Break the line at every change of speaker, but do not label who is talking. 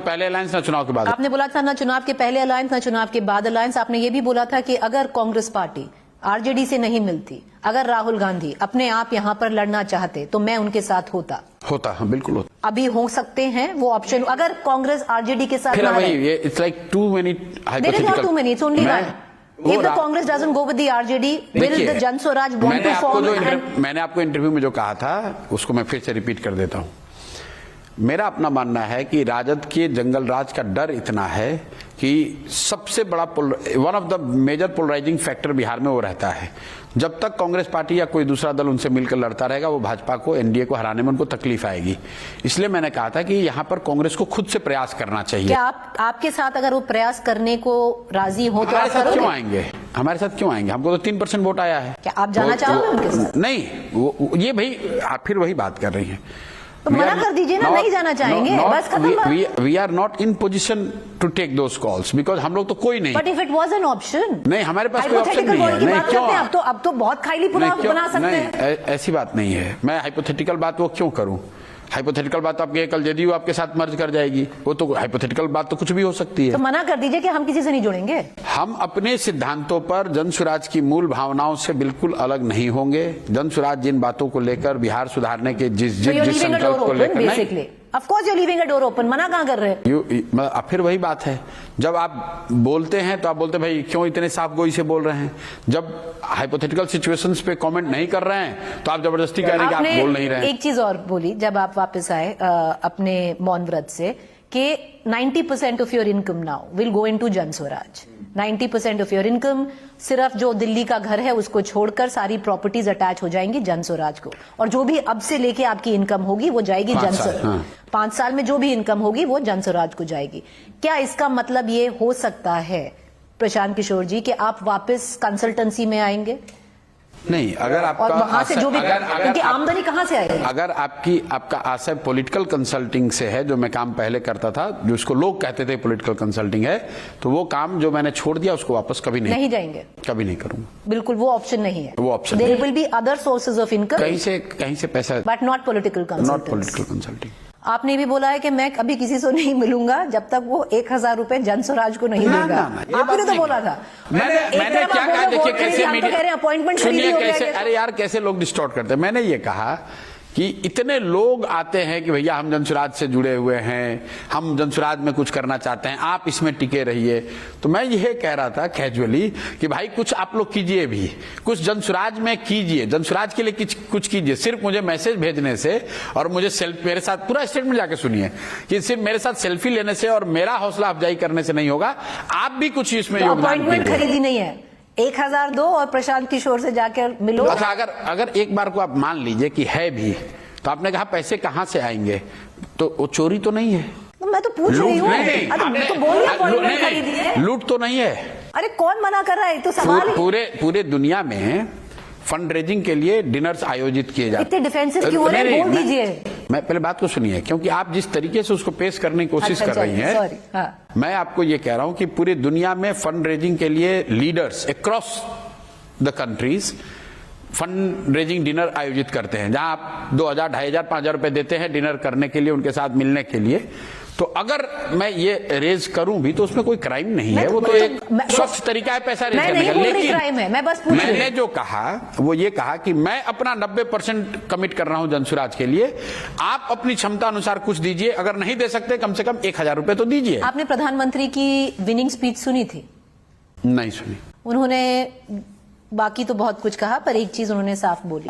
पहले अलायंस ना चुनाव के बाद।
आपने बोला था ना चुनाव के पहले अलायंस ना चुनाव के बाद अलायंस। आपने ये भी बोला था कि अगर कांग्रेस पार्टी आरजेडी से नहीं मिलती, अगर राहुल गांधी अपने आप यहाँ पर लड़ना चाहते तो मैं उनके साथ होता।
हाँ, बिल्कुल होता।
अभी हो सकते हैं वो ऑप्शन, अगर कांग्रेस आरजेडी के साथ
फिर
ना
वही
रहे।
It's like too many hypothetical.
Too many, it's only one. If the Congress doesn't go with the RJD, will the Jan Swaraj want to form?
मैंने आपको इंटरव्यू में जो कहा था उसको मैं फिर से रिपीट कर देता हूं। मेरा अपना मानना है कि राजद के जंगल राज का डर इतना है कि सबसे बड़ा one of the major polarising factor Bihar में वो रहता है। जब तक कांग्रेस पार्टी या कोई दूसरा दल उनसे मिलकर लड़ता रहेगा, वो भाजपा को, एनडीए को हराने में उनको तकलीफ आएगी। इसलिए मैंने कहा था कि यहाँ पर कांग्रेस को खुद से प्रयास करना चाहिए।
क्या आपके साथ अगर वो प्रयास करने को राजी हो तो आप करोगे?
क्यों आएंगे हमारे साथ, क्यों आएंगे? हमको तो 3% वोट आया है।
क्या आप जाना चाहोगे उनके साथ?
नहीं, ये भाई आप फिर वही बात कर रही हैं।
तो मना कर दीजिए ना, नहीं जाना चाहेंगे, बस खत्म।
We are not in position to take those calls because हम लोग तो कोई नहीं।
But if it was an option,
नहीं, हमारे पास कोई ऑप्शन नहीं है। नहीं, क्यों?
अब तो बहुत खाली बना सकते हैं।
ऐसी बात नहीं है। मैं हाइपोथेटिकल बात वो क्यों करूं? हाइपोथेटिकल बात आपके कल जदयू आपके साथ मर्ज कर जाएगी, वो तो हाइपोथेटिकल बात तो कुछ भी हो सकती है।
तो मना कर दीजिए कि हम किसी से नहीं जुड़ेंगे।
हम अपने सिद्धांतों पर, जन स्वराज की मूल भावनाओं से बिल्कुल अलग नहीं होंगे। जन स्वराज जिन बातों को लेकर, बिहार सुधारने के जिस संकल्प को लेकर,
Of course you're leaving a door open, मना कहाँ कर रहे हैं?
फिर वही बात है, जब आप बोलते हैं तो आप बोलते हैं भाई क्यों इतने साफ गोई से बोल रहे हैं। जब हाइपोथेटिकल सिचुएशंस पे कमेंट नहीं कर रहे हैं तो आप जबरदस्ती कह रहे हैं कि आप बोल नहीं रहे हैं।
एक चीज और बोली जब आप वापस आए अपने मौन व्रत से कि 90% of your income now will go into जन स्वराज। 90% ऑफ योर इनकम, सिर्फ जो दिल्ली का घर है उसको छोड़कर सारी प्रॉपर्टीज अटैच हो जाएंगी जन स्वराज को, और जो भी अब से लेके आपकी इनकम होगी वो जाएगी जन स्वराज। 5 साल में जो भी इनकम होगी वो जन स्वराज को जाएगी। क्या इसका मतलब ये हो सकता है प्रशांत किशोर जी कि आप वापस कंसल्टेंसी में आएंगे?
नहीं, अगर आपका
और वहां से जो भी क्योंकि आमदनी कहां से आएगी?
अगर आपका आशय पॉलिटिकल कंसल्टिंग से है, जो मैं काम पहले करता था, जो उसको लोग कहते थे पॉलिटिकल कंसल्टिंग है, तो वो काम जो मैंने छोड़ दिया उसको वापस कभी नहीं जाएंगे, कभी नहीं करूंगा।
बिल्कुल वो ऑप्शन नहीं है।
वो option
there will be other sources of income,
कहीं से पैसा,
बट नॉट पॉलिटिकल
कंसल्टिंग।
आपने भी बोला है कि मैं कभी किसी से नहीं मिलूंगा जब तक वो 1000 रुपए जन स्वराज को नहीं देगा। आपने तो बोला था।
मैंने क्या कहा, देखिए कैसे मीडिया
अपॉइंटमेंट,
सुनिए कैसे, अरे यार कैसे लोग डिस्टॉर्ट करते हैं। मैंने ये कहा कि इतने लोग आते हैं कि भैया हम जनसुराज से जुड़े हुए हैं, हम जनसुराज में कुछ करना चाहते हैं, आप इसमें टिके रहिए। तो मैं ये कह रहा था कैजुअली कि भाई कुछ आप लोग कीजिए भी, कुछ जनसुराज में कीजिए, जनसुराज के लिए कुछ कीजिए। सिर्फ मुझे मैसेज भेजने से और मुझे मेरे साथ पूरा स्टेटमेंट जाके सुनिए कि सिर्फ मेरे साथ सेल्फी लेने से और मेरा हौसला अफजाई करने से नहीं होगा, आप भी कुछ इसमें योगदान कीजिए।
खरीदी नहीं है, 1000 दो और प्रशांत किशोर से जाकर मिलो।
अच्छा, अगर एक बार को आप मान लीजिए कि है भी, तो आपने कहा पैसे कहां से आएंगे, तो वो चोरी तो नहीं है?
तो मैं तो पूछ रही हूँ, तो बोलिए
लूट तो नहीं है।
अरे कौन मना कर रहा है, तो सवाल
पूरे दुनिया में फंड रेजिंग के लिए डिनर्स आयोजित किए जाते हैं।
इतने डिफेंसिव क्यों हो रहे हैं, बोल दीजिए।
मैं पहले बात को सुनिए, क्योंकि आप जिस तरीके से उसको पेश करने की कोशिश कर रही हैं, मैं आपको ये कह रहा हूं कि पूरी दुनिया में फंड रेजिंग के लिए leaders across the countries fund raising dinner आयोजित करते हैं, जहां आप 2000, 2500, 5000 रुपए देते हैं डिनर करने के लिए, उनके साथ मिलने के लिए। तो अगर मैं ये रेज करूं भी तो उसमें कोई क्राइम नहीं है, वो तो एक स्वच्छ तरीका है पैसा रेज करने का। लेकिन क्राइम है, मैंने जो कहा वो ये कहा कि मैं अपना 90% कमिट कर रहा हूं जनसुराज के लिए, आप अपनी क्षमता अनुसार कुछ दीजिए, अगर नहीं दे सकते कम से कम 1000 रुपए तो दीजिए।
आपने प्रधानमंत्री की विनिंग स्पीच सुनी थी?
नहीं सुनी।
उन्होंने बाकी तो बहुत कुछ कहा, पर एक चीज उन्होंने साफ बोली।